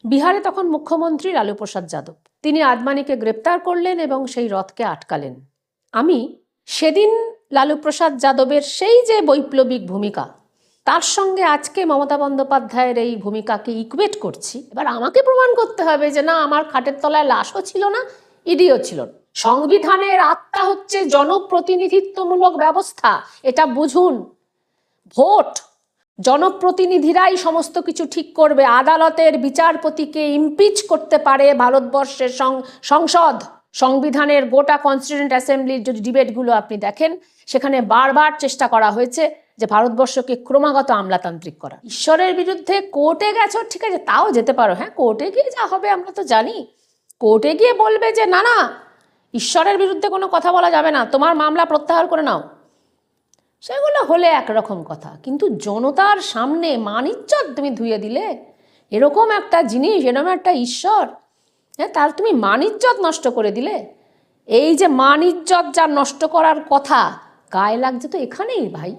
বিহারে তখন মুখ্যমন্ত্রী লালু প্রসাদ যাদব। তিনি আদবানিকে গ্রেপ্তার করলেন এবং সেই রথকে আটকালেন। আমি সেদিন লালু প্রসাদ যাদবের সেই যে বৈপ্লবিক ভূমিকা, তার সঙ্গে আজকে মমতা বন্দ্যোপাধ্যায়ের এই ভূমিকাকে ইকুয়েট করছি। এবার আমাকে প্রমাণ করতে হবে যে না, আমার খাটের তলায় লাশও ছিল না, ইডিও ছিল না। সংবিধানের আত্মা হচ্ছে জনপ্রতিনিধিত্বমূলক ব্যবস্থা, এটা বুঝুন। ভোট, জনপ্রতিনিধিরাই সমস্ত কিছু ঠিক করবে। আদালতের বিচারপতিকে ইমপিচ করতে পারে ভারতবর্ষের সংসদ। সংবিধানের গোটা কনস্টিটিউয়েন্ট অ্যাসেম্বলির যদি ডিবেটগুলো আপনি দেখেন, সেখানে বারবার চেষ্টা করা হয়েছে যে ভারতবর্ষকে ক্রমাগত আমলাতান্ত্রিক করা। ঈশ্বরের বিরুদ্ধে কোর্টে গেছো, ঠিক আছে, তাও যেতে পারো, হ্যাঁ, কোর্টে গিয়ে যা হবে আমরা তো জানি। কোর্টে গিয়ে বলবে যে না না, ঈশ্বরের বিরুদ্ধে কোনো কথা বলা যাবে না, তোমার মামলা প্রত্যাহার করে নাও, সেগুলো হলে একরকম কথা। কিন্তু জনতার সামনে মানিজ্জত তুমি ধুয়ে দিলে, এরকম একটা জিনিস, এরকম একটা ঈশ্বর, হ্যাঁ, তার তুমি মানিজ্জত নষ্ট করে দিলে। এই যে মানিজ্জত যা নষ্ট করার কথা, গায়ে লাগছে তো এখানেই ভাই।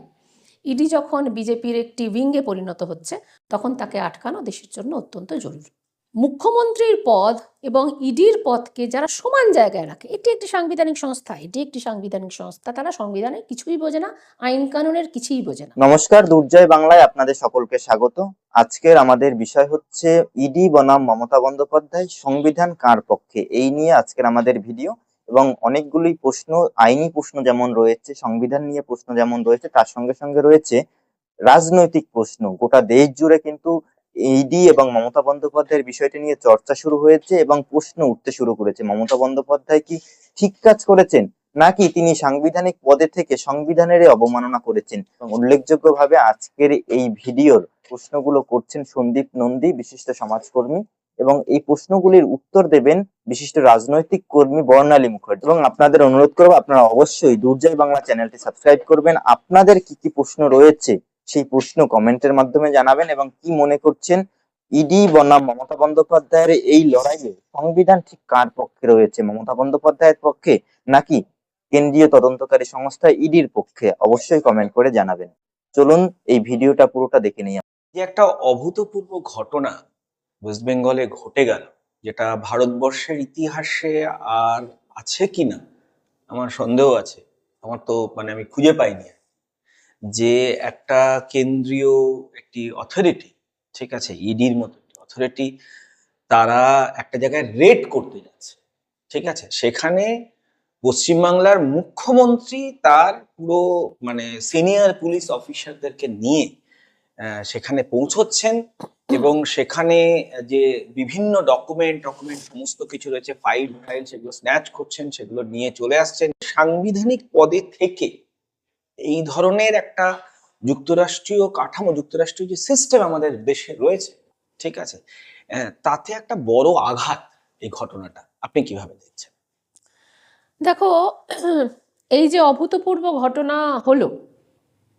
ইডি যখন বিজেপির একটি উইঙ্গে পরিণত হচ্ছে, তখন তাকে আটকানো দেশের জন্য অত্যন্ত জরুরি। মুখ্যমন্ত্রীর পদ এবং ইডির পদকে যারা সমান জায়গায় রাখে, এটি একটি সাংবিধানিক সংস্থা, তারা সংবিধানের কিছুই বোঝে না, আইন কানুনের কিছুই বোঝে না। নমস্কার, দুর্জয় বাংলায় আপনাদের সকলকে স্বাগত। আজকের আমাদের বিষয় হচ্ছে ইডি বনাম মমতা বন্দ্যোপাধ্যায়, সংবিধান কার পক্ষে, এই নিয়ে আজকের আমাদের ভিডিও। এবং অনেকগুলি প্রশ্ন, আইনি প্রশ্ন যেমন রয়েছে, সংবিধান নিয়ে প্রশ্ন যেমন রয়েছে, তার সঙ্গে সঙ্গে রয়েছে রাজনৈতিক প্রশ্ন। গোটা দেশ জুড়ে কিন্তু ইডি এবং মমতা বন্দ্যোপাধ্যায়ের বিষয়টি নিয়ে চর্চা শুরু হয়েছে এবং প্রশ্ন উঠতে শুরু করেছে। মমতা বন্দ্যোপাধ্যায় কি ঠিক কাজ করেছেন, নাকি তিনি সাংবিধানিক পদে থেকে সংবিধানের অবমাননা করেছেন? উল্লেখযোগ্যভাবে আজকের এই ভিডিওর প্রশ্নগুলো করছেন সন্দীপ নন্দী, বিশিষ্ট সমাজকর্মী, এবং এই প্রশ্নগুলির উত্তর দেবেন বিশিষ্ট রাজনৈতিক কর্মী বর্ণালী মুখার্জি। এবং আপনাদের অনুরোধ করবো, আপনারা অবশ্যই দুর্জয় বাংলা চ্যানেলটি সাবস্ক্রাইব করবেন। আপনাদের কি কি প্রশ্ন রয়েছে সেই প্রশ্ন কমেন্টের মাধ্যমে জানাবেন, এবং কি মনে করছেন ইডি বনাম মমতা বন্দ্যোপাধ্যায়ের এই লড়াইয়ে সংবিধান ঠিক কার পক্ষে রয়েছে, মমতা বন্দ্যোপাধ্যায়ের পক্ষে নাকি কেন্দ্রীয় তদন্তকারী সংস্থা ইডির পক্ষে? অবশ্যই কমেন্ট করে জানাবেন। চলুন এই ভিডিওটা পুরোটা দেখে নিই। যে একটা অভূতপূর্ব ঘটনা ওয়েস্ট বেঙ্গলে ঘটে গেল, যেটা ভারতবর্ষের ইতিহাসে আর আছে কিনা আমার সন্দেহ আছে। আমার তো আমি খুঁজে পাইনি যে একটা কেন্দ্রীয় একটি অথরিটি, ঠিক আছে, ইডির মতো অথরিটি, তারা একটা জায়গায় রেড করতে যাচ্ছে, ঠিক আছে, সেখানে পশ্চিমবাংলার মুখ্যমন্ত্রী তার পুরো সিনিয়র পুলিশ অফিসারদেরকে নিয়ে সেখানে পৌঁছচ্ছেন, এবং সেখানে যে বিভিন্ন ডকুমেন্ট সমস্ত কিছু রয়েছে, ফাইল সেগুলো স্ন্যাচ করছেন, সেগুলো নিয়ে চলে আসছেন। সাংবিধানিক পদে থেকে এই ধরনের একটা যুক্তরাষ্ট্রীয় কাঠামো, যুক্তরাষ্ট্রীয় যে সিস্টেম আমাদের দেশে রয়েছে, ঠিক আছে, তাতে একটা বড় আঘাত এই ঘটনাটা। আপনি কিভাবে দেখছেন? দেখো, এই যে অভূতপূর্ব ঘটনা হলো,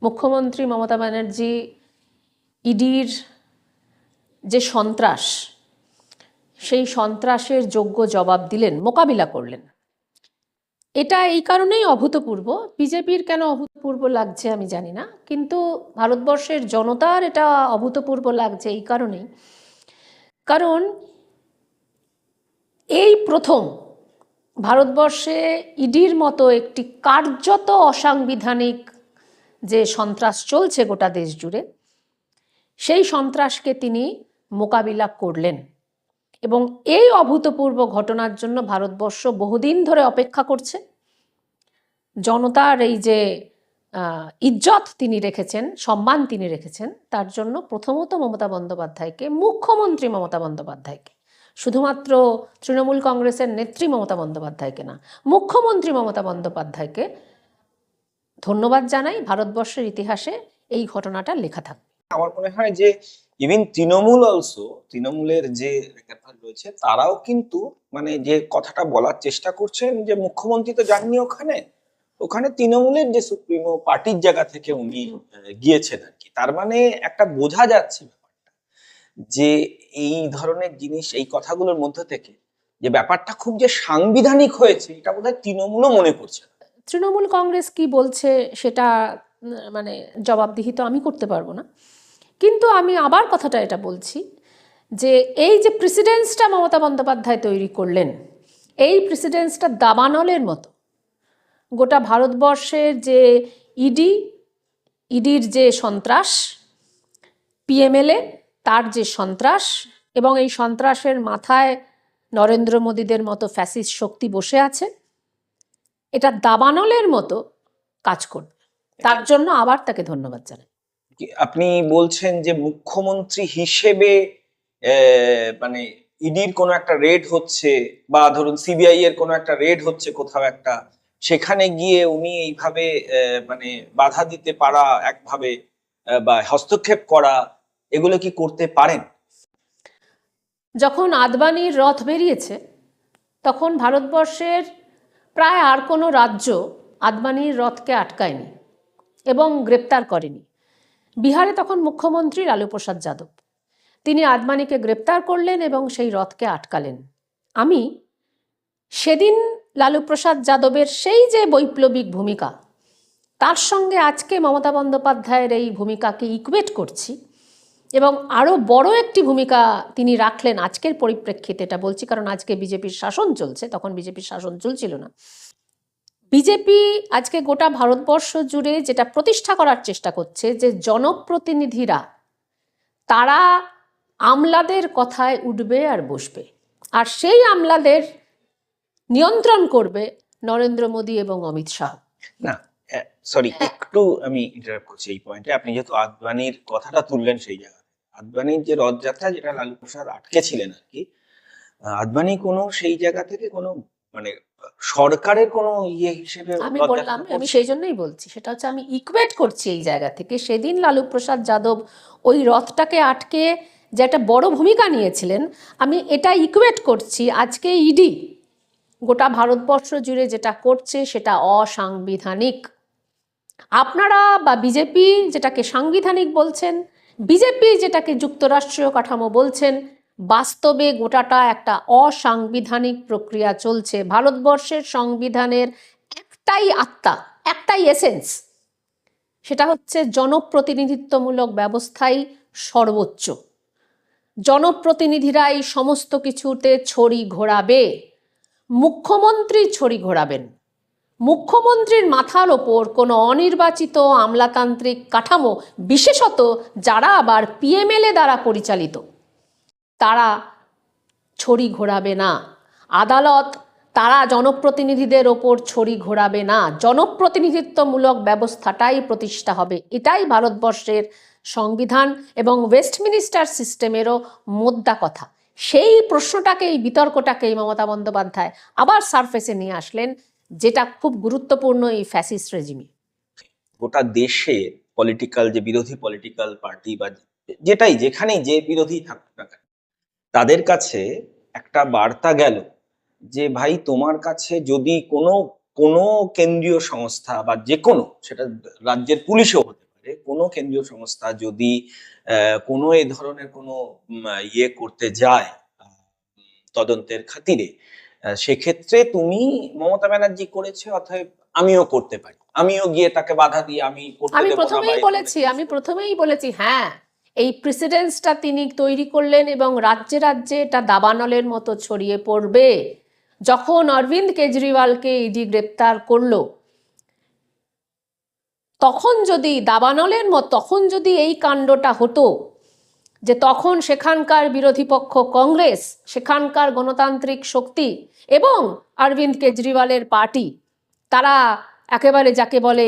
মুখ্যমন্ত্রী মমতা ব্যানার্জি ইডির যে সন্ত্রাস, সেই সন্ত্রাসের যোগ্য জবাব দিলেন, মোকাবিলা করলেন। এটা এই কারণেই অভূতপূর্ব। বিজেপির কেন অভূতপূর্ব লাগছে আমি জানি না, কিন্তু ভারতবর্ষের জনতার এটা অভূতপূর্ব লাগছে এই কারণেই, কারণ এই প্রথম ভারতবর্ষে ইডির মতো একটি কার্যত অসাংবিধানিক যে সন্ত্রাস চলছে গোটা দেশ জুড়ে, সেই সন্ত্রাসকে তিনি মোকাবিলা করলেন। এবং এই অভূতপূর্ব ঘটনার জন্য ভারতবর্ষ বহুদিন ধরে অপেক্ষা করছে। জনতার এই যে ইজ্জত তিনি রেখেছেন, সম্মান তিনি রেখেছেন, তার জন্য প্রথমত মমতা বন্দ্যোপাধ্যায়কে, মুখ্যমন্ত্রী মমতা বন্দ্যোপাধ্যায়কে, শুধুমাত্র তৃণমূল কংগ্রেসের নেত্রী মমতা বন্দ্যোপাধ্যায়কে না, মুখ্যমন্ত্রী মমতা বন্দ্যোপাধ্যায়কে ধন্যবাদ জানাই। ভারতবর্ষের ইতিহাসে এই ঘটনাটা লেখা থাকবে। আমার মনে হয় যে ইভেন তৃণমূল অলসো, তৃণমূলের যে রয়েছে তারাও কিন্তু যে কথাটা বলার চেষ্টা করছেন যে মুখ্যমন্ত্রী তো যাননি ওখানে, ওখানে তৃণমূলের যে সুপ্রিমো পার্টির জায়গা থেকে উনি গিয়েছেন আর কি। তার একটা বোঝা যাচ্ছে ব্যাপারটা যে এই ধরনের জিনিস, এই কথাগুলোর মধ্যে থেকে যে ব্যাপারটা খুব যে সাংবিধানিক হয়েছে, এটা বোধহয় তৃণমূলও মনে করছে। তৃণমূল কংগ্রেস কি বলছে সেটা জবাবদিহি তো আমি করতে পারবো না, কিন্তু আমি আবার কথাটা এটা বলছি যে এই যে প্রেসিডেন্সটা মমতা বন্দ্যোপাধ্যায় তৈরি করলেন, এই প্রেসিডেন্সটা দাবানলের মতো। গোটা ভারতবর্ষের যে ইডির যে সন্ত্রাস, পিএমএলএ তার যে সন্ত্রাস, এবং এই সন্ত্রাসের মাথায় নরেন্দ্র মোদীদের মতো ফ্যাসিস্ট শক্তি বসে আছে, এটা দাবানলের মতো কাজ করবে। তার জন্য আবার তাকে ধন্যবাদ জানাই। আপনি বলছেন যে মুখ্যমন্ত্রী হিসেবে মানে ইডির কোনো একটা রেড হচ্ছে, বা ধরুন সিবিআই এর কোনো একটা রেড হচ্ছে কোথাও একটা, সেখানে গিয়ে উনি এইভাবে মানে বাধা দিতে পারা, একভাবে বা হস্তক্ষেপ করা, এগুলো কি করতে পারেন? যখন আদবানির রথ বেরিয়েছে তখন ভারতবর্ষের প্রায় আর কোনো রাজ্য আদবানির রথকে আটকায়নি এবং গ্রেপ্তার করেনি। বিহারে তখন মুখ্যমন্ত্রী লালু প্রসাদ যাদব, তিনি আদবানিকে গ্রেপ্তার করলেন এবং সেই রথকে আটকালেন। আমি সেদিন লালু প্রসাদ যাদবের সেই যে বৈপ্লবিক ভূমিকা, তার সঙ্গে আজকে মমতা বন্দ্যোপাধ্যায়ের এই ভূমিকাকে ইকুয়েট করছি, এবং আরও বড় একটি ভূমিকা তিনি রাখলেন আজকের পরিপ্রেক্ষিতে। এটা বলছি কারণ আজকে বিজেপির শাসন চলছে, তখন বিজেপির শাসন চলছিল না। বিজেপি আজকে গোটা ভারতবর্ষ জুড়ে যেটা প্রতিষ্ঠা করার চেষ্টা করছে, যে জনপ্রতিনিধিরা তারা আমলাদের কথায় উঠবে আর বসবে, আর সেই আমলাদের নিয়ন্ত্রণ করবে নরেন্দ্র মোদী এবং অমিত শাহ। না, সরি, একটু আমি ইন্টারাপ্ট করছি এই পয়েন্টে। আপনি যেহেতু আদবানির কথাটা তুললেন, সেই জায়গায় আদবানির যে রথযাত্রা, যেটা লালু প্রসাদ আটকে ছিলেন আর কি, আদবানি কোনো সেই জায়গা থেকে কোনো মানে সরকারের কোনো ইয়ে হিসেবে আমি বললাম, আমি সেই জন্যই বলছি, সেটা হচ্ছে আমি ইকুয়েট করছি এই জায়গা থেকে। সেদিন লালু প্রসাদ যাদব ওই রথটাকে আটকে যে একটা বড় ভূমিকা নিয়েছিলেন, আমি এটা ইকুয়েট করছি আজকে ইডি গোটা ভারতবর্ষ জুড়ে যেটা করছে সেটা অসাংবিধানিক। আপনারা বা বিজেপি যেটাকে সাংবিধানিক বলছেন, বিজেপি যেটাকে যুক্তরাষ্ট্রীয় কাঠামো বলছেন, বাস্তবে গোটাটা একটা অসাংবিধানিক প্রক্রিয়া চলছে। ভারতবর্ষের সংবিধানের একটাই আত্মা, একটাই এসেন্স, সেটা হচ্ছে জনপ্রতিনিধিত্বমূলক ব্যবস্থাই সর্বোচ্চ। জনপ্রতিনিধিরা এই সমস্ত কিছুতে ছড়ি ঘোরাবে, মুখ্যমন্ত্রী ছড়ি ঘোরাবেন। মুখ্যমন্ত্রীর মাথার ওপর কোনো অনির্বাচিত আমলাতান্ত্রিক কাঠামো, বিশেষত যারা আবার পিএমএলএ দ্বারা পরিচালিত, তারা ছড়ি ঘোরাবে না। আদালত তারা জনপ্রতিনিধিদের ওপর ছড়ি ঘোরাবে না। জনপ্রতিনিধিত্বমূলক ব্যবস্থাটাই প্রতিষ্ঠা হবে। এটাই ভারতবর্ষের সংবিধান এবং ওয়েস্টমিনিস্টার সিস্টেমেরও মোদ্দা কথা। সেই প্রশ্নটাকে, এই বিতর্কটাকেই মমতা বন্দ্যোপাধ্যায় আবার সারফেসে নিয়ে আসলেন, যেটা খুব গুরুত্বপূর্ণ এই ফ্যাসিস্ট রেজিমে। গোটা দেশে পলিটিক্যাল, যে বিরোধী পলিটিক্যাল পার্টি বা যেটাই, যেখানেই যে বিরোধী থাকুক না কেন, তাদের কাছে একটা বার্তা গেল যে ভাই, তোমার কাছে যদি কোনো কোনো কেন্দ্রীয় সংস্থা বা যে কোনো, সেটা রাজ্যের পুলিশও হতে পারে, কোনো কেন্দ্রীয় সংস্থা যদি কোনো এই ধরনের কোনো ইয়ে করতে যায় তদন্তের খাতিরে, সেক্ষেত্রে তুমি মমতা ব্যানার্জি করেছে, অতএব আমিও করতে পারি, আমিও গিয়ে তাকে বাধা দিয়ে আমি করতে দেব না। আমি প্রথমেই বলেছি হ্যাঁ, এই প্রেসিডেন্সটা তিনি তৈরি করলেন এবং রাজ্যে রাজ্যে এটা দাবানলের মতো ছড়িয়ে পড়বে। যখন অরবিন্দ কেজরিওয়ালকে ইডি গ্রেপ্তার করলো, তখন যদি দাবানলের মতো, তখন যদি এই কাণ্ডটা হতো, যে তখন সেখানকার বিরোধী পক্ষ কংগ্রেস, সেখানকার গণতান্ত্রিক শক্তি এবং অরবিন্দ কেজরিওয়ালের পার্টি, তারা একেবারে যাকে বলে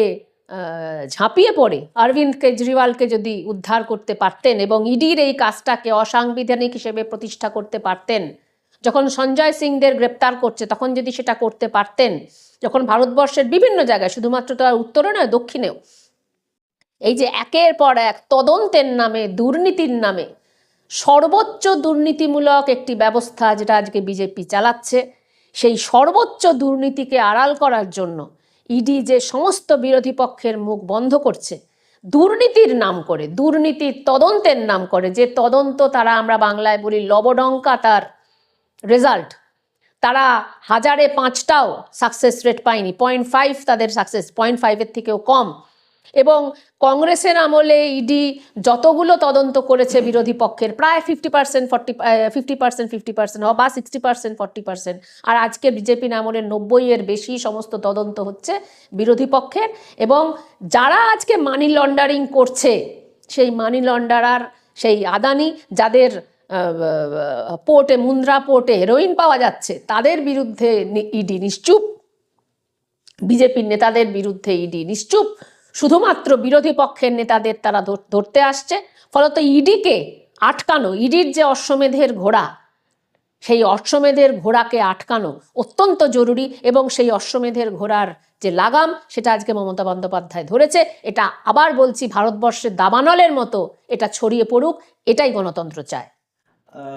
ঝাঁপিয়ে পড়ে অরবিন্দ কেজরিওয়ালকে যদি উদ্ধার করতে পারতেন এবং ইডির এই কাজটাকে অসাংবিধানিক হিসেবে প্রতিষ্ঠা করতে পারতেন, যখন সঞ্জয় সিংদের গ্রেপ্তার করছে তখন যদি সেটা করতে পারতেন, যখন ভারতবর্ষের বিভিন্ন জায়গায়, শুধুমাত্র তো আর উত্তরে নয়, দক্ষিণেও, এই যে একের পর এক তদন্তের নামে, দুর্নীতির নামে সর্বোচ্চ দুর্নীতিমূলক একটি ব্যবস্থা যেটা আজকে বিজেপি চালাচ্ছে, সেই সর্বোচ্চ দুর্নীতিকে আড়াল করার জন্য ইডি যে সমস্ত বিরোধী পক্ষের মুখ বন্ধ করছে, দুর্নীতির নাম করে, দুর্নীতির তদন্তের নাম করে, যে তদন্ত তারা, আমরা বাংলায় বলি লবডঙ্কা তার রেজাল্ট, তারা 1000-এ 5টাও সাকসেস রেট পায়নি। 0.5 তাদের সাকসেস, 0.5-এর থেকেও কম। এবং কংগ্রেসের আমলে ইডি যতগুলো তদন্ত করেছে বিরোধী পক্ষের প্রায় 50% 50% বা 60% 40%, আর আজকে বিজেপির আমলে 90-এর বেশি সমস্ত তদন্ত হচ্ছে বিরোধী পক্ষের। এবং যারা আজকে মানি লন্ডারিং করছে, সেই মানি লন্ডারার, সেই আদানি যাদের পোর্টে, মুন্দ্রা পোর্টে হেরোইন পাওয়া যাচ্ছে, তাদের বিরুদ্ধে ইডি নিশ্চুপ, বিজেপির নেতাদের বিরুদ্ধে ইডি নিশ্চুপ, শুধুমাত্র বিরোধী পক্ষের নেতাদের তারা ধরতে আসছে। ফলত ইডিকে আটকানো, ইডির যে অশ্বমেধের ঘোড়া, সেই অশ্বমেধের ঘোড়াকে আটকানো অত্যন্ত জরুরি। এবং সেই অশ্বমেধের ঘোড়ার যে লাগাম, সেটা আজকে মমতা বন্দ্যোপাধ্যায় ধরেছে। এটা আবার বলছি, ভারতবর্ষের দাবানলের মতো এটা ছড়িয়ে পড়ুক, এটাই গণতন্ত্র চায়,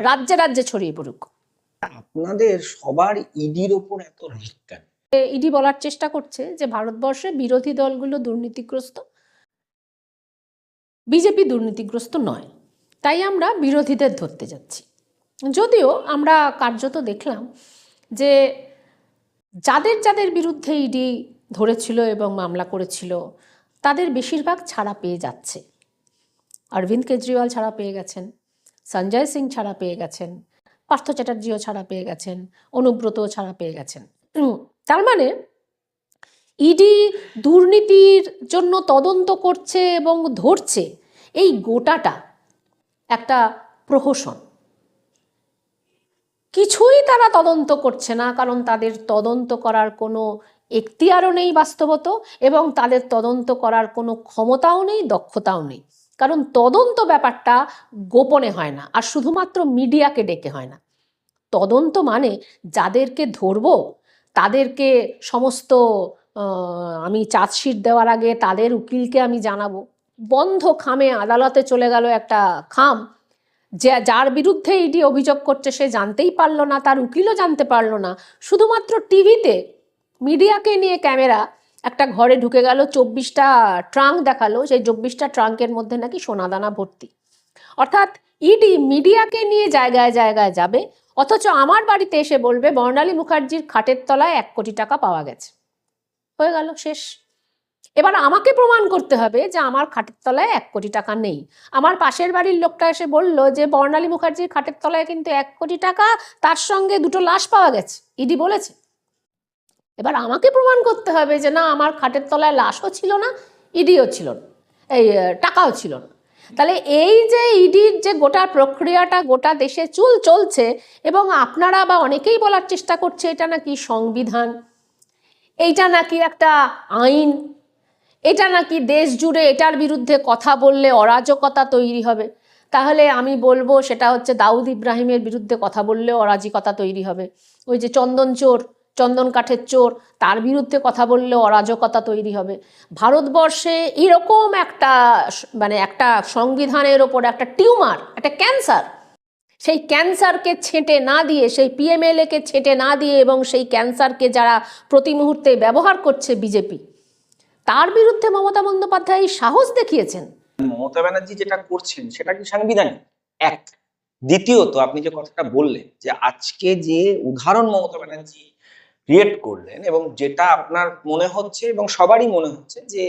রাজ্যে রাজ্যে ছড়িয়ে পড়ুক। আপনাদের সবার ইডির ওপর এত রাগ কেন? ইডি বলার চেষ্টা করছে যে ভারতবর্ষে বিরোধী দলগুলো দুর্নীতিগ্রস্ত, বিজেপি দুর্নীতিগ্রস্ত নয়, তাই আমরা বিরোধীদের ধরতে যাচ্ছি। যদিও আমরা কার্যত দেখলাম যে যাদের যাদের বিরুদ্ধে ইডি ধরেছিল এবং মামলা করেছিল, তাদের বেশিরভাগ ছাড়া পেয়ে যাচ্ছে। অরবিন্দ কেজরিওয়াল ছাড়া পেয়ে গেছেন, সঞ্জয় সিং ছাড়া পেয়ে গেছেন, পার্থ চ্যাটার্জিও ছাড়া পেয়ে গেছেন, অনুব্রতও ছাড়া পেয়ে গেছেন। তার মানে ইডি দুর্নীতির জন্য তদন্ত করছে এবং ধরছে, এই গোটাটা একটা প্রহসন। কিছুই তারা তদন্ত করছে না, কারণ তাদের তদন্ত করার কোনো এখতিয়ারও নেই বাস্তবত, এবং তাদের তদন্ত করার কোনো ক্ষমতাও নেই, দক্ষতাও নেই। কারণ তদন্ত ব্যাপারটা গোপনে হয় না, আর শুধুমাত্র মিডিয়াকে ডেকে হয় না। তদন্ত মানে যাদেরকে ধরবো তাদেরকে সমস্ত আমি চার্জশিট দেওয়ার আগে তাদের উকিলকে আমি জানাবো। বন্ধ খামে আদালতে চলে গেল একটা খাম, যে যার বিরুদ্ধে ইডি অভিযোগ করছে সে জানতেই পারলো না, তার উকিলও জানতে পারলো না। শুধুমাত্র টিভিতে মিডিয়াকে নিয়ে ক্যামেরা একটা ঘরে ঢুকে গেল, 24টা ট্রাঙ্ক দেখালো, সেই 24টা ট্রাঙ্কের মধ্যে নাকি সোনাদানা ভর্তি। অর্থাৎ ইডি মিডিয়াকে নিয়ে জায়গায় জায়গায় যাবে, অথচ আমার বাড়িতে এসে বলবে বর্ণালী মুখার্জির খাটের তলায় 1 কোটি টাকা পাওয়া গেছে। হয়ে গেল, শেষ। এবার আমাকে প্রমাণ করতে হবে যে আমার খাটের তলায় 1 কোটি টাকা নেই। আমার পাশের বাড়ির লোকটা এসে বলল যে বর্ণালী মুখার্জির খাটের তলায় কিন্তু 1 কোটি টাকা, তার সঙ্গে 2টো লাশ পাওয়া গেছে, ইডি বলেছে। এবার আমাকে প্রমাণ করতে হবে যে না, আমার খাটের তলায় লাশও ছিল না, ইডিও ছিল না, এই টাকাও ছিল না। তাহলে এই যে ইডির যে গোটা প্রক্রিয়াটা গোটা দেশে চলছে, এবং আপনারা বা অনেকেই বলার চেষ্টা করছে এটা নাকি সংবিধান, এইটা নাকি একটা আইন, এটা নাকি দেশ জুড়ে এটার বিরুদ্ধে কথা বললে অরাজকতা তৈরি হবে। তাহলে আমি বলবো সেটা হচ্ছে দাউদ ইব্রাহিমের বিরুদ্ধে কথা বললে অরাজকতা তৈরি হবে। ওই যে চন্দন কাঠের চোর, তার বিরুদ্ধে কথা বললে অরাজকতা তৈরি হবে। ভারতবর্ষে এরকম একটা একটা সংবিধানের ওপর একটা টিউমার, একটা ক্যান্সার, সেই ক্যান্সারকে ছেঁটে না দিয়ে, সেই পিএমএলএকে ছেঁটে না দিয়ে, এবং সেই ক্যান্সারকে যারা প্রতি মুহূর্তে ব্যবহার করছে বিজেপি, তার বিরুদ্ধে মমতা বন্দ্যোপাধ্যায় সাহস দেখিয়েছেন। মমতা ব্যানার্জি যেটা করছেন সেটা কি সাংবিধানিক? এক। দ্বিতীয়ত, আপনি যে কথাটা বললেন যে আজকে যে উদাহরণ মমতা ব্যানার্জি ক্রিয়েট করলেন, এবং যেটা আপনার মনে হচ্ছে এবং সবারই মনে হচ্ছে যে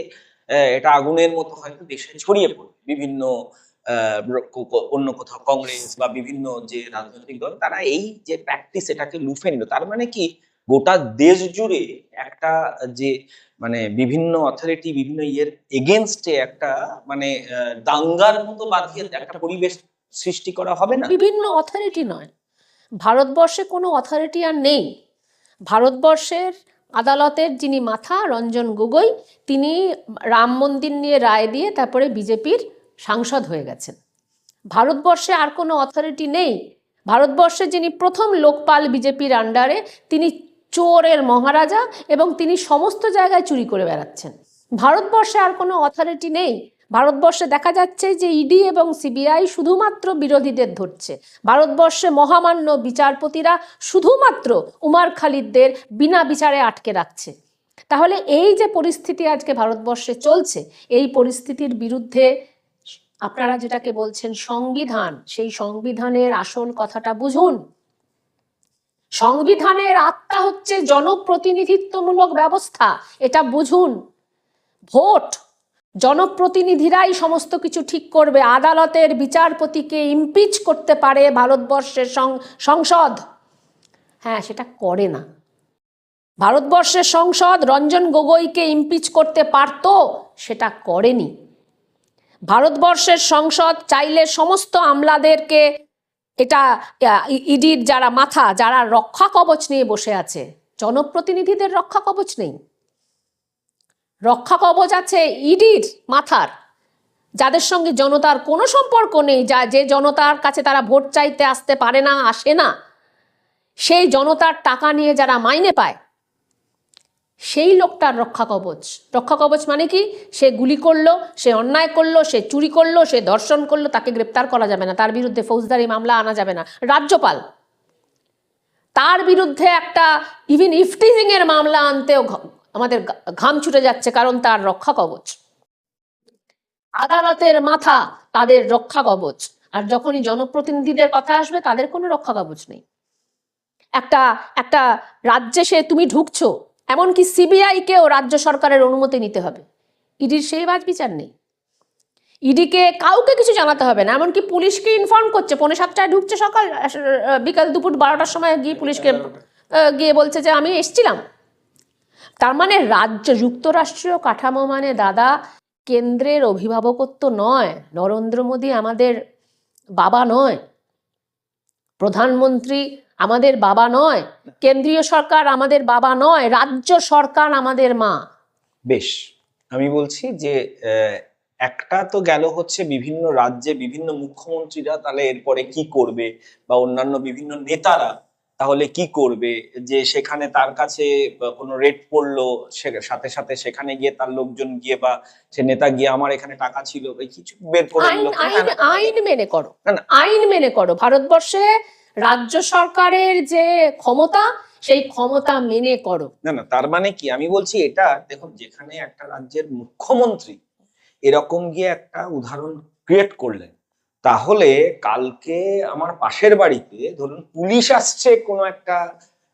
এটা আগুনের মতো হয়তো দেশে ছড়িয়ে পড়বে, বিভিন্ন অন্য কোথাও কংগ্রেস বা বিভিন্ন যে রাজনৈতিক দল তারা এই যে প্র্যাকটিস এটাকে লুফে নিল। তার মানে কি গোটা দেশ জুড়ে একটা যে বিভিন্ন অথরিটি বিভিন্ন এগেনস্টে একটা দাঙ্গার মতো বাঁধিয়ে একটা পরিবেশ সৃষ্টি করা হবে না? বিভিন্ন অথরিটি নয়, ভারতবর্ষে কোনো অথরিটি আর নেই। ভারতবর্ষের আদালতের যিনি মাথা, রঞ্জন গগৈ, তিনি রাম মন্দির নিয়ে রায় দিয়ে তারপরে বিজেপির সাংসদ হয়ে গেছেন। ভারতবর্ষে আর কোনো অথরিটি নেই। ভারতবর্ষে যিনি প্রথম লোকপাল বিজেপির আন্ডারে, তিনি চোরের মহারাজা, এবং তিনি সমস্ত জায়গায় চুরি করে বেড়াচ্ছেন। ভারতবর্ষে আর কোনো অথরিটি নেই। ভারতবর্ষে দেখা যাচ্ছে যে ইডি এবং সিবিআই শুধুমাত্র বিরোধীদের ধরছে। ভারতবর্ষে মহামান্য বিচারপতিরা শুধুমাত্র উমার খালিদদের বিনা বিচারে আটকে রাখছে। তাহলে এই যে পরিস্থিতি আজকে ভারতবর্ষে চলছে, এই পরিস্থিতির বিরুদ্ধে আপনারা যেটাকে বলছেন সংবিধান, সেই সংবিধানের আসল কথাটা বুঝুন। সংবিধানের আত্মা হচ্ছে জনপ্রতিনিধিত্বমূলক ব্যবস্থা, এটা বুঝুন। ভোট জনপ্রতিনিধিরাই সমস্ত কিছু ঠিক করবে, আদালতের বিচারপতিকে ইমপিচ করতে পারে ভারতবর্ষের সংসদ। হ্যাঁ, সেটা করে না। ভারতবর্ষের সংসদ রঞ্জন গগৈকে ইমপিচ করতে পারত, সেটা করেনি। ভারতবর্ষের সংসদ চাইলে সমস্ত আমলাদেরকে, এটা ইডির যারা মাথা, যারা রক্ষা কবচ নিয়ে বসে আছে, জনপ্রতিনিধিদের রক্ষা কবচ নেই, রক্ষা কবচ আছে ইডির মাথার, যাদের সঙ্গে জনতার কোনো সম্পর্ক নেই, যে জনতার কাছে তারা ভোট চাইতে আসতে পারে না, আসে না, সেই জনতার টাকা নিয়ে যারা মাইনে পায়, সেই লোকটার রক্ষা কবচ। রক্ষা কবচ মানে কি? সে গুলি করলো, সে অন্যায় করলো, সে চুরি করলো, সে ধর্ষণ করলো, তাকে গ্রেপ্তার করা যাবে না, তার বিরুদ্ধে ফৌজদারি মামলা আনা যাবে না। রাজ্যপাল তার বিরুদ্ধে একটা ইভিন ইফটিজিং এর মামলা আনতেও আমাদের ঘাম ছুটে যাচ্ছে, কারণ তার রক্ষা কবচ। আদালতের মাথা তাদের রক্ষা কবচ, আর যখনই জনপ্রতিনিধিদের কথা আসবে তাদের কোনো রক্ষা কবচ নেই। একটা রাজ্যে সে তুমি ঢুকছো, এমনকি সিবিআই কেও রাজ্য সরকারের অনুমতি নিতে হবে, ইডির সেই বাজ বিচার নেই। ইডিকে কাউকে কিছু জানাতে হবে না, এমনকি পুলিশকে ইনফর্ম করছে, 6:45 ঢুকছে সকাল, বিকাল দুপুর 12টার সময় গিয়ে পুলিশকে গিয়ে বলছে যে আমি এসছিলাম। তার মানে রাজ্য, যুক্তরাষ্ট্রীয় কাঠামো মানে দাদা কেন্দ্রের অভিভাবকত্ব নয়। নরেন্দ্র মোদী আমাদের বাবা নয়, প্রধানমন্ত্রী আমাদের বাবা নয়, কেন্দ্রীয় সরকার আমাদের বাবা নয়, রাজ্য সরকার আমাদের মা। বেশ, আমি বলছি যে একটা তো গেল হচ্ছে বিভিন্ন রাজ্যে বিভিন্ন মুখ্যমন্ত্রীরা তাহলে এরপরে কি করবে, বা অন্যান্য বিভিন্ন নেতারা তাহলে কি করবে, যে সেখানে তার কাছে কোনো রেট পড়লো, সাথে সাথে সেখানে গিয়ে তার লোকজন গিয়ে বা সে নেতা গিয়ে আমার এখানে টাকা ছিল কিছু বের করে দিল। আইন মেনে করো, না, না। আইন মেনে করো। ভারতবর্ষে রাজ্য সরকারের যে ক্ষমতা, সেই ক্ষমতা মেনে করো। না না, তার মানে কি আমি বলছি, এটা দেখুন, যেখানে একটা রাজ্যের মুখ্যমন্ত্রী এরকম গিয়ে একটা উদাহরণ ক্রিয়েট করলেন, তাহলে কালকে আমার পাশের বাড়িতে ধরুন পুলিশ আসছে কোনো একটা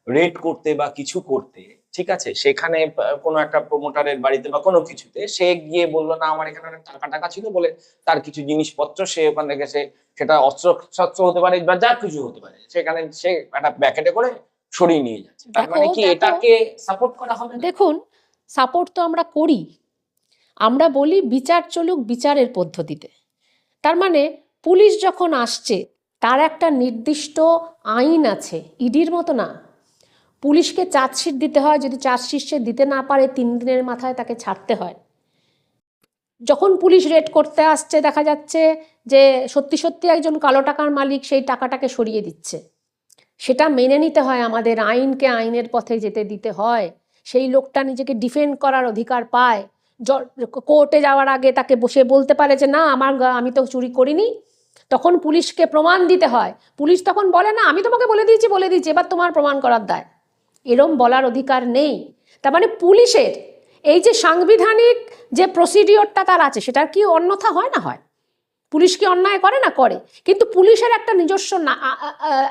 রেড করতে বা কিছু করতে, ঠিক আছে, সেখানে কোনো একটা প্রমোটারের বাড়িতে বা কোনো কিছুতে সে গিয়ে বললো না আমার এখানে অনেক টাকা টাকা ছিল বলে তার কিছু জিনিসপত্র সে ওখান থেকে সেটা অস্ত্র শস্ত্র হতে পারে বা যা কিছু হতে পারে, সেখানে সে একটা প্যাকেটে করে সরিয়ে নিয়ে যাচ্ছে। তার মানে কি এটাকে সাপোর্ট করা হবে? দেখুন, সাপোর্ট তো আমরা করি, আমরা বলি বিচার চলুক বিচারের পদ্ধতিতে। তার মানে পুলিশ যখন আসছে তার একটা নির্দিষ্ট আইন আছে, ইডির মতো না। পুলিশকে চার্জশিট দিতে হয়, যদি চার্জশিট সে দিতে না পারে 3 দিনের মাথায় তাকে ছাড়তে হয়। যখন পুলিশ রেড করতে আসছে দেখা যাচ্ছে যে সত্যি সত্যি একজন কালো টাকার মালিক সেই টাকাটাকে সরিয়ে দিচ্ছে, সেটা মেনে নিতে হয়। আমাদের আইনকে আইনের পথে যেতে দিতে হয়। সেই লোকটা নিজেকে ডিফেন্ড করার অধিকার পায়। কোর্টে যাওয়ার আগে তাকে বসে বলতে পারে যে না আমি তো চুরি করিনি। তখন পুলিশকে প্রমাণ দিতে হয়। পুলিশ তখন বলে না আমি তোমাকে বলে দিয়েছি এবার তোমার প্রমাণ করার দায়। এরম বলার অধিকার নেই। তার মানে পুলিশের এই যে সাংবিধানিক যে প্রসিডিওরটা তার আছে, সেটার কি অন্যথা হয় না? হয়। পুলিশ কি অন্যায় করে না? করে। কিন্তু পুলিশের একটা নিজস্ব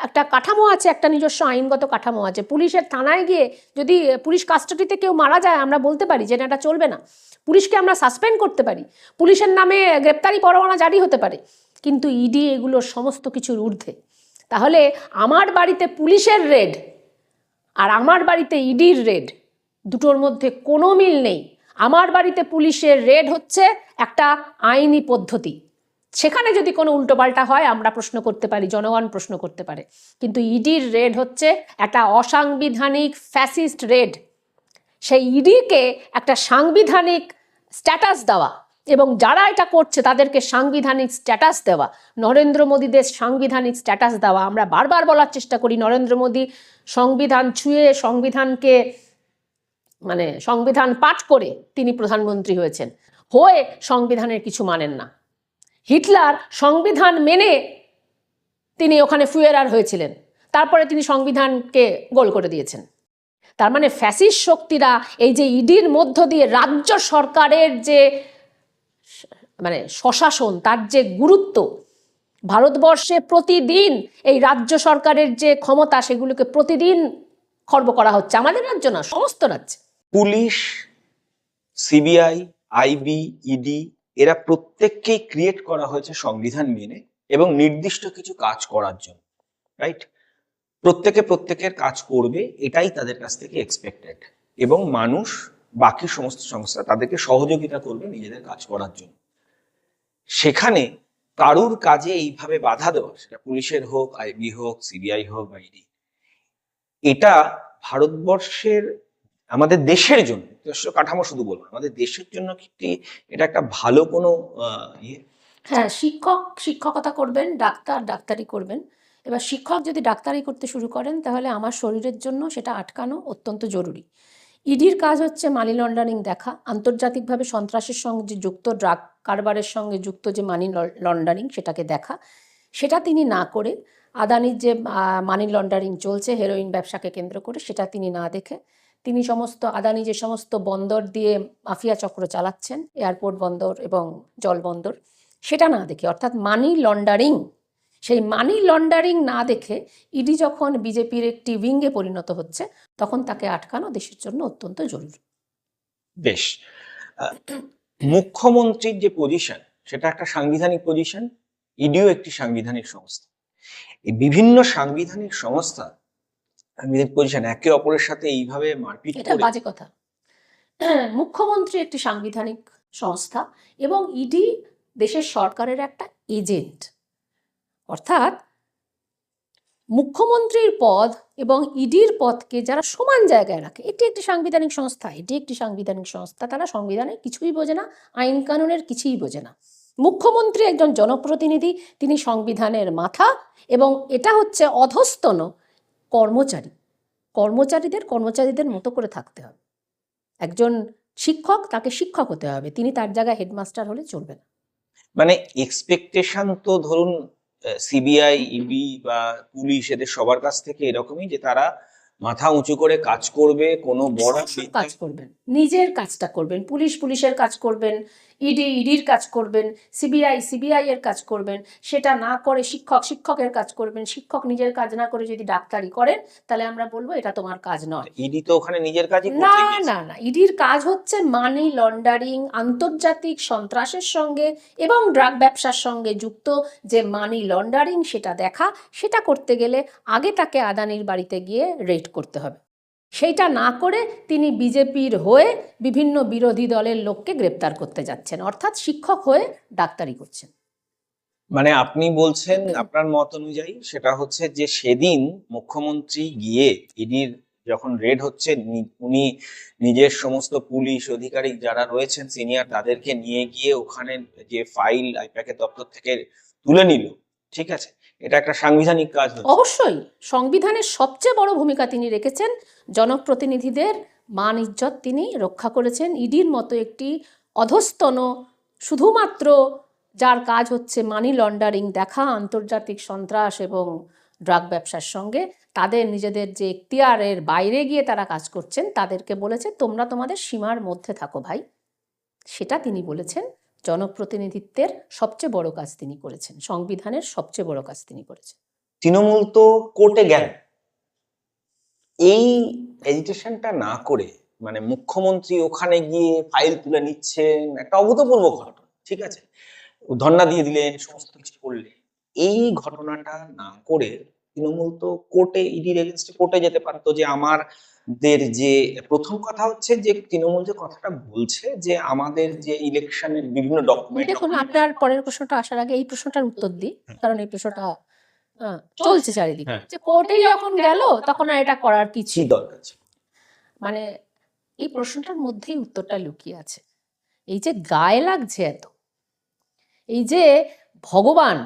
একটা কাঠামো আছে, একটা নিজস্ব আইনগত কাঠামো আছে। পুলিশের থানায় গিয়ে যদি পুলিশ কাস্টাডিতে কেউ মারা যায়, আমরা বলতে পারি যে এটা চলবে না, পুলিশকে আমরা সাসপেন্ড করতে পারি, পুলিশের নামে গ্রেপ্তারি পরোয়ানা জারি হতে পারে। কিন্তু ইডি এগুলোর সমস্ত কিছুর ঊর্ধ্বে। তাহলে আমার বাড়িতে পুলিশের রেড আর আমার বাড়িতে ইডির রেড, দুটোর মধ্যে কোনো মিল নেই। আমার বাড়িতে পুলিশের রেড হচ্ছে একটা আইনি পদ্ধতি, সেখানে যদি কোনো উল্টোপাল্টা হয় আমরা প্রশ্ন করতে পারি, জনগণ প্রশ্ন করতে পারে। কিন্তু ইডির রেড হচ্ছে একটা অসাংবিধানিক ফ্যাসিস্ট রেড। সেই ইডিকে একটা সাংবিধানিক স্ট্যাটাস দেওয়া এবং যারা এটা করছে তাদেরকে সাংবিধানিক স্ট্যাটাস দেওয়া, নরেন্দ্র মোদীদের সাংবিধানিক স্ট্যাটাস দেওয়া। আমরা বারবার বলার চেষ্টা করি নরেন্দ্র মোদী সংবিধান ছুঁয়ে সংবিধানকে সংবিধান পাঠ করে তিনি প্রধানমন্ত্রী হয়েছেন, হয়ে সংবিধানের কিছু মানেন না। হিটলার সংবিধান মেনে তিনি ওখানে ফুয়েরার হয়েছিলেন, তারপরে তিনি সংবিধানকে গোল করে দিয়েছেন। তার মানে ফ্যাসিস্ট শক্তিরা এই যে ইডির মধ্য দিয়ে রাজ্য সরকারের যে স্বশাসন, তার যে গুরুত্ব, ভারতবর্ষে প্রতিদিন এই রাজ্য সরকারের যে ক্ষমতা সেগুলোকে প্রতিদিন খর্ব করা হচ্ছে। আমাদের রাজ্য না, সমস্ত রাজ্যে। পুলিশ, সিবিআই আইবি, ইডি এরা প্রত্যেককেই ক্রিয়েট করা হয়েছে সংবিধান মেনে এবং নির্দিষ্ট কিছু কাজ করার জন্য, রাইট? প্রত্যেকে প্রত্যেকের কাজ করবে, এটাই তাদের কাছ থেকে এক্সপেক্টেড, এবং মানুষ, বাকি সমস্ত সংস্থা তাদেরকে সহযোগিতা করবে নিজেদের কাজ করার জন্য। সেখানে কারুর কাজে এইভাবে বাধা দেওয়া, সেটা পুলিশের হোক, আইবি হোক, সিবিআই হোক বা ইডি, এটা ভারতবর্ষের, আমাদের দেশের জন্য, দেশের কাঠামো শুধু বলবো না, আমাদের দেশের জন্য কি এটা একটা ভালো কোনো ইয়ে? হ্যাঁ, শিক্ষক শিক্ষকতা করবেন, ডাক্তার ডাক্তারি করবেন। এবার শিক্ষক যদি ডাক্তারি করতে শুরু করেন তাহলে আমার শরীরের জন্য সেটা আটকানো অত্যন্ত জরুরি। ইডির কাজ হচ্ছে মানি লন্ডারিং দেখা, আন্তর্জাতিকভাবে সন্ত্রাসের সঙ্গে যে যুক্ত, ড্রাগ কারবারের সঙ্গে যুক্ত যে মানি লন্ডারিং সেটাকে দেখা। সেটা তিনি না করে আদানির যে মানি লন্ডারিং চলছে হেরোইন ব্যবসাকে কেন্দ্র করে, সেটা তিনি না দেখে তিনি সমস্ত আদানি যে সমস্ত বন্দর দিয়ে মাফিয়া চক্র চালাচ্ছেন, এয়ারপোর্ট বন্দর এবং জল বন্দর, সেটা না দেখে, অর্থাৎ মানি লন্ডারিং, সেই মানি লন্ডারিং না দেখে ইডি যখন বিজেপির একটি উইঙ্গে পরিণত হচ্ছে তখন তাকে আটকানো দেশের জন্য অত্যন্ত জরুরি। বেশ, মুখ্যমন্ত্রীর যে পজিশন সেটা একটা সাংবিধানিক পজিশন, ইডিও একটি সাংবিধানিক সংস্থা। এই বিভিন্ন সাংবিধানিক সংস্থা, সাংবিধানিক পজিশন একে অপরের সাথে এইভাবে মারপিট এটা করে, বাজে কথা। মুখ্যমন্ত্রী একটি সাংবিধানিক সংস্থা এবং ইডি দেশের সরকারের একটা এজেন্ট, অর্থাৎ মুখ্যমন্ত্রীর পদ এবং ইডির পদকে যারা সমান জায়গায় রাখে, এটি একটি সাংবিধানিক সংস্থা, এটি একটি সাংবিধানিক সংস্থা, তারা সংবিধানের কিছুই বোঝে না, আইন কানুনের কিছুই বোঝে না। মুখ্যমন্ত্রী একজন জনপ্রতিনিধি, তিনি সংবিধানের মাথা, এবং এটা হচ্ছে অধস্তন কর্মচারী। কর্মচারীদের মতো করে থাকতে হবে। একজন শিক্ষক, তাকে শিক্ষক হতে হবে, তিনি তার জায়গায় হেডমাস্টার হলে চলবে না। মানে এক্সপেকটেশন তো ধরুন সিবিআই, ইডি বা পুলিশ এদের সবার কাছ থেকে এরকমই, যে তারা মাথা উঁচু করে কাজ করবে, কোনো বড় কাজ করবেন, নিজের কাজটা করবেন, পুলিশ পুলিশের কাজ করবেন, ইডি ইডির কাজ করবেন, সিবিআই এর কাজ করবেন। সেটা না করে শিক্ষক শিক্ষকের কাজ করবেন। শিক্ষক নিজের কাজ না করে যদি ডাক্তারি করেন তাহলে আমরা বলবো এটা তোমার কাজ নয়। ইডি তো ওখানে নিজের কাজই না করতে গিয়েছে। না না, ইডির কাজ হচ্ছে মানি লন্ডারিং, আন্তর্জাতিক সন্ত্রাসের সঙ্গে এবং ড্রাগ ব্যবসার সঙ্গে যুক্ত যে মানি লন্ডারিং সেটা দেখা। সেটা করতে গেলে আগে তাকে আদানির বাড়িতে গিয়ে রেড করতে হবে। সেইটা না করে তিনি বিজেপির হয়ে বিভিন্ন বিরোধী দলের লোককে গ্রেপ্তার করতে যাচ্ছেন, অর্থাৎ শিক্ষক হয়ে ডাক্তারি করছেন। মানে আপনি বলছেন, আপনার মত অনুযায়ী সেটা হচ্ছে যে সেদিন মুখ্যমন্ত্রী গিয়ে ইডির যখন রেড হচ্ছে, উনি নিজের সমস্ত পুলিশ আধিকারিক যারা রয়েছেন সিনিয়র তাদেরকে নিয়ে গিয়ে ওখানে যে ফাইল আইপ্যাকের দপ্তর থেকে তুলে নিল, ঠিক আছে, এটা একটা সাংবিধানিক কাজ হচ্ছে। অবশ্যই সংবিধানের সবচেয়ে বড় ভূমিকা তিনি রেখেছেন। জনপ্রতিনিধিদের মান ইজ্জত তিনি রক্ষা করেছেন। ইডির মতো একটি অধস্তন, শুধুমাত্র যার কাজ হচ্ছে মানি লন্ডারিং দেখা, আন্তর্জাতিক সন্ত্রাস এবং ড্রাগ ব্যবসার সঙ্গে তাদের নিজেদের যে এখতিয়ারের বাইরে গিয়ে তারা কাজ করছেন, তাদেরকে বলেছে তোমরা তোমাদের সীমার মধ্যে থাকো ভাই। সেটা তিনি বলেছেন। জনপ্রতিনিধিত্বের সবচেয়ে বড় কাজ তিনি করেছেন, সংবিধানের সবচেয়ে বড় কাজ তিনি করেছেন। তৃণমূল তো কোর্টে গেল, এই এজিটেশনটা না করে, মানে মুখ্যমন্ত্রী ওখানে গিয়ে ফাইল তুলে নিচ্ছেন, একটা অভূতপূর্ব ঘটনা, ঠিক আছে, ধর্ণা দিয়ে দিলেন, সমস্ত কিছু করলেন। এই ঘটনাটা না করে তৃণমূল তো কোর্টে, ইডির এগেনস্টে কোর্টে যেতে পারতো, যে আমাদের যে প্রথম কথা হচ্ছে যে তৃণমূল যে কথাটা বলছে যে আমাদের যে ইলেকশনের বিভিন্ন ডকুমেন্ট। দেখুন, আপনার পরের প্রশ্নটা আসার আগে এই প্রশ্নটার উত্তর দিই, কারণ এই প্রশ্নটা চলছে চারিদিকে, যে কোর্টে যখন গেল তখন আর এটা করার কিছু দরকার ছিল। মানে এই প্রশ্নটার মধ্যেই উত্তরটা লুকিয়ে আছে। এই যে গায়ে লাগছে এত, এই যে ভগবান,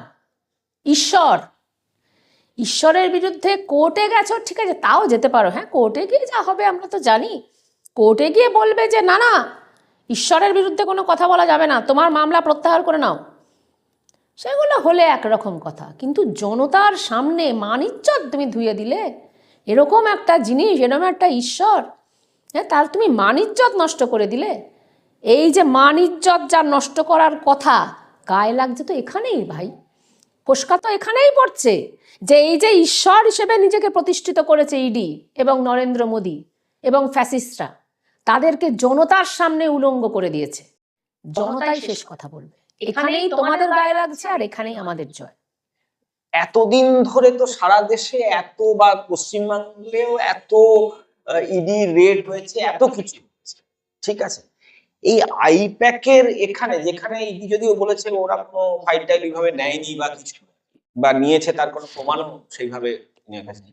ঈশ্বরের বিরুদ্ধে কোর্টে গেছো, ঠিক আছে, তাও যেতে পারো, হ্যাঁ, কোর্টে গিয়ে যা হবে আমরা তো জানি। কোর্টে গিয়ে বলবে যে না না, ঈশ্বরের বিরুদ্ধে কোনো কথা বলা যাবে না, তোমার মামলা প্রত্যাহার করে নাও, সেগুলো হলে একরকম কথা। কিন্তু জনতার সামনে মান ইজ্জত তুমি ধুয়ে দিলে, এরকম একটা জিনিস, এরকম একটা ঈশ্বর, হ্যাঁ, তার তুমি মান ইজ্জত নষ্ট করে দিলে। এই যে মান ইজ্জত যা নষ্ট করার কথা, গায়ে লাগছে তো এখানেই ভাই, ফোসকা তো এখানেই পড়ছে, যে এই যে ঈশ্বর হিসেবে নিজেকে প্রতিষ্ঠিত করেছে ইডি এবং নরেন্দ্র মোদী এবং ফ্যাসিস্টরা, তাদেরকে জনতার সামনে উলঙ্গ করে দিয়েছে। জনতাই শেষ কথা বলবে। এখানেই তোমাদের গায়ে লাগছে আর এখানেই আমাদের জয়। এতদিন ধরে তো সারা দেশে এত, বা পশ্চিমবাংলেও এত ইডি রেড হয়েছে, এত কিছু হয়েছে, ঠিক আছে। এই আইপ্যাকের এখানে, যেখানে ইডি যদিও বলেছে ওরা কোনো ফাইল টাইল এইভাবে নেয়নি বা কিছু, বা নিয়েছে তার কোনো প্রমাণও সেইভাবে নিয়ে গেছে,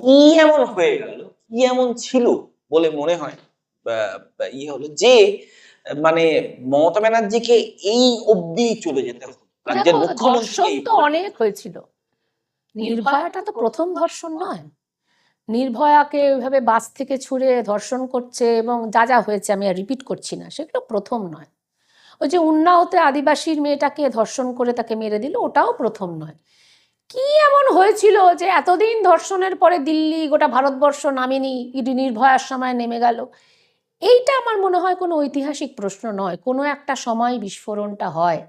কি এমন হয়ে গেল, কি এমন ছিল বলে মনে হয় হলো যে মানে মমতা ব্যানার্জিকে এই অবধি চলে যেতে হলো, রাজ্যের দেখো, মুখ্যমন্ত্রী ধর্ষণ তো অনেক হয়েছিল, নির্ভয়াটা তো প্রথম ধর্ষণ নয়। নির্ভয়াকে ওইভাবে বাস থেকে ছুঁড়ে ধর্ষণ করছে এবং যা যা হয়েছে আমি আর রিপিট করছি না, সেগুলো প্রথম নয়। ওই যে উন্নাওতে আদিবাসীর মেয়েটাকে ধর্ষণ করে তাকে মেরে দিল, ওটাও প্রথম নয়। কি এমন হয়েছিল যে এতদিন ধর্ষণের পরে দিল্লি, গোটা ভারতবর্ষ নামেনি, ইডি নির্ভয়ার সময় নেমে গেল? এইটা আমার মনে হয় কোনো ঐতিহাসিক প্রশ্ন নয়, কোনো একটা সময় বিস্ফোরণটা হয়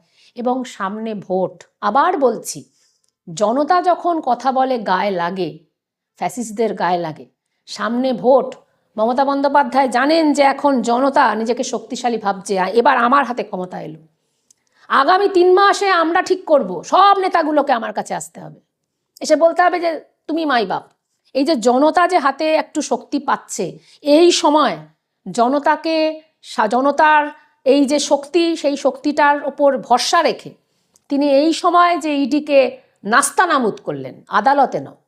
এবং সামনে ভোট। আবার বলছি, জনতা যখন কথা বলে গায়ে লাগে, ফ্যাসিস্টদের গায়ে লাগে, সামনে ভোট। মমতা বন্দ্যোপাধ্যায় জানেন যে এখন জনতা নিজেকে শক্তিশালী ভাবছে, এবার আমার হাতে ক্ষমতা এলো, আগামী 3 মাসে আমরা ঠিক করব, সব নেতাগুলোকে আমার কাছে আসতে হবে, এসে বলতে হবে যে তুমি মাই বাপ। এই যে জনতা যে হাতে একটু শক্তি পাচ্ছে, এই সময় জনতাকে, জনতার এই যে শক্তি, সেই শক্তিটার ওপর ভরসা রেখে তিনি এই সময় যে ইডিকে নাস্তানাবুদ করলেন, আদালতে নয়,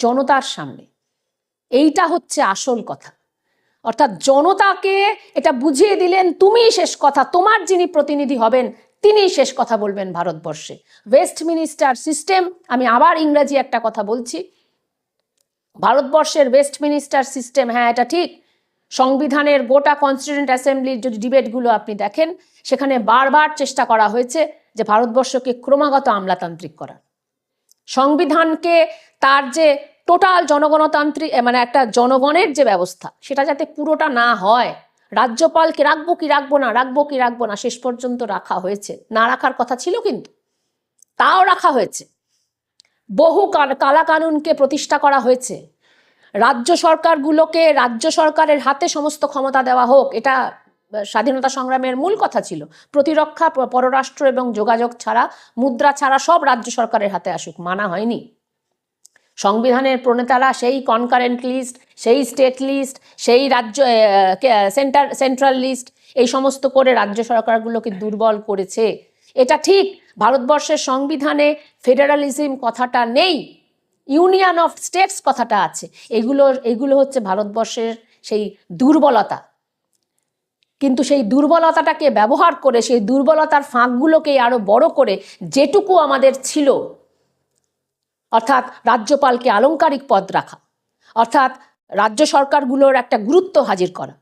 জনতার সামনে, এইটা হচ্ছে আসল কথা। অর্থাৎ জনতাকে এটা বুঝিয়ে দিলেন, তুমি শেষ কথা, তোমার যিনি প্রতিনিধি হবেন তিনি শেষ কথা বলবেন ভারতবর্ষে। ওয়েস্টমিনিস্টার সিস্টেম, আমি আবার ইংরেজি একটা কথা বলছি, ভারতবর্ষের ওয়েস্টমিনিস্টার সিস্টেম, হ্যাঁ এটা ঠিক, সংবিধানের গোটা কনস্টিটিউয়েন্ট অ্যাসেম্বলির যদি ডিবেটগুলো আপনি দেখেন, সেখানে বারবার চেষ্টা করা হয়েছে যে ভারতবর্ষকে ক্রমাগত আমলাতান্ত্রিক করার, সংবিধানকে তার যে টোটাল জনগণতান্ত্রিক মানে একটা জনগণের যে ব্যবস্থা, সেটা যাতে পুরোটা না হয়। রাজ্যপালকে রাখবো কি রাখবো না, রাখবো কি রাখবো না, শেষ পর্যন্ত রাখা হয়েছে, না রাখার কথা ছিল কিন্তু তাও রাখা হয়েছে। বহু কালা কানুনকে প্রতিষ্ঠা করা হয়েছে, রাজ্য সরকারগুলোকে, রাজ্য সরকারের হাতে সমস্ত ক্ষমতা দেওয়া হোক, এটা স্বাধীনতা সংগ্রামের মূল কথা ছিল। প্রতিরক্ষা, পররাষ্ট্র এবং যোগাযোগ ছাড়া, মুদ্রা ছাড়া সব রাজ্য সরকারের হাতে আসুক, মানা হয়নি। সংবিধানের প্রণেতারা সেই কনকারেন্ট লিস্ট, সেই স্টেট লিস্ট, সেই রাজ্য সেন্ট্রাল লিস্ট, এই সমস্ত করে রাজ্য সরকারগুলোকে দুর্বল করেছে। এটা ঠিক, ভারতবর্ষের সংবিধানে ফেডারালিজম কথাটা নেই, ইউনিয়ন অফ স্টেটস কথাটা আছে। এগুলো হচ্ছে ভারতবর্ষের সেই দুর্বলতা। কিন্তু সেই দুর্বলতাটাকে ব্যবহার করে, সেই দুর্বলতার ফাঁকগুলোকে আরো বড় করে, যেটুকু আমাদের ছিল, অর্থাৎ রাজ্যপালকে আলংকারিক পদ রাখা, অর্থাৎ রাজ্য সরকারগুলোর একটা গুরুত্ব হাজির করা,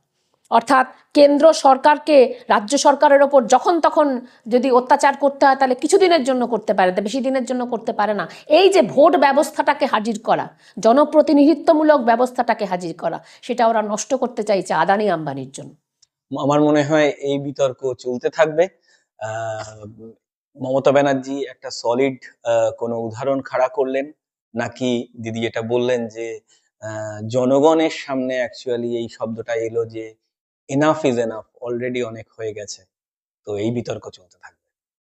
অর্থাৎ কেন্দ্র সরকারকে রাজ্য সরকারের ওপর যখন তখন যদি অত্যাচার করতে হয় তাহলে কিছুদিনের জন্য করতে পারে, বেশি দিনের জন্য করতে পারে না। এই যে ভোট ব্যবস্থাটাকে হাজির করা, জনপ্রতিনিধিত্বমূলক ব্যবস্থাটাকে হাজির করা, সেটা ওরা নষ্ট করতে চাইছে আদানি আম্বানির জন্য। আমার মনে হয় এই বিতর্ক চলতে থাকবে। আহ, মমতা ব্যানার্জি একটা সলিড কোনো উদাহরণ খাড়া করলেন, নাকি দিদি এটা বললেন যে জনগণের সামনে অ্যাকচুয়ালি এই শব্দটা এলো যে এনাফ ইজ এনাফ, অলরেডি অনেক হয়ে গেছে। তো এই বিতর্ক চলতে থাকবে।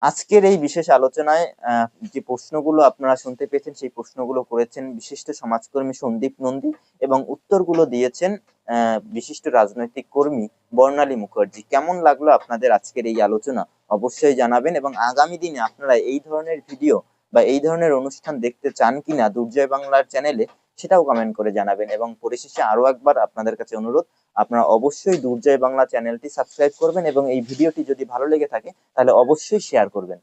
আজকের এই বিশেষ আলোচনায় যে প্রশ্নগুলো আপনারা শুনতে পেয়েছেন, সেই প্রশ্নগুলো করেছেন বিশিষ্ট সমাজকর্মী সন্দীপ নন্দী এবং উত্তরগুলো দিয়েছেন বিশিষ্ট রাজনৈতিক কর্মী বর্ণালী মুখার্জি। কেমন লাগলো আপনাদের আজকের এই আলোচনা অবশ্যই জানাবেন, এবং আগামী দিনে আপনারা এই ধরনের ভিডিও বা এই ধরনের অনুষ্ঠান দেখতে চান কিনা দুর্জয় বাংলার চ্যানেলে, সেটাও কমেন্ট করে জানাবেন। এবং পরিশেষে আরো একবার আপনাদের কাছে অনুরোধ, আপনারা অবশ্যই দুর্জয় বাংলা চ্যানেলটি সাবস্ক্রাইব করবেন এবং এই ভিডিওটি যদি ভালো লেগে থাকে তাহলে অবশ্যই শেয়ার করবেন।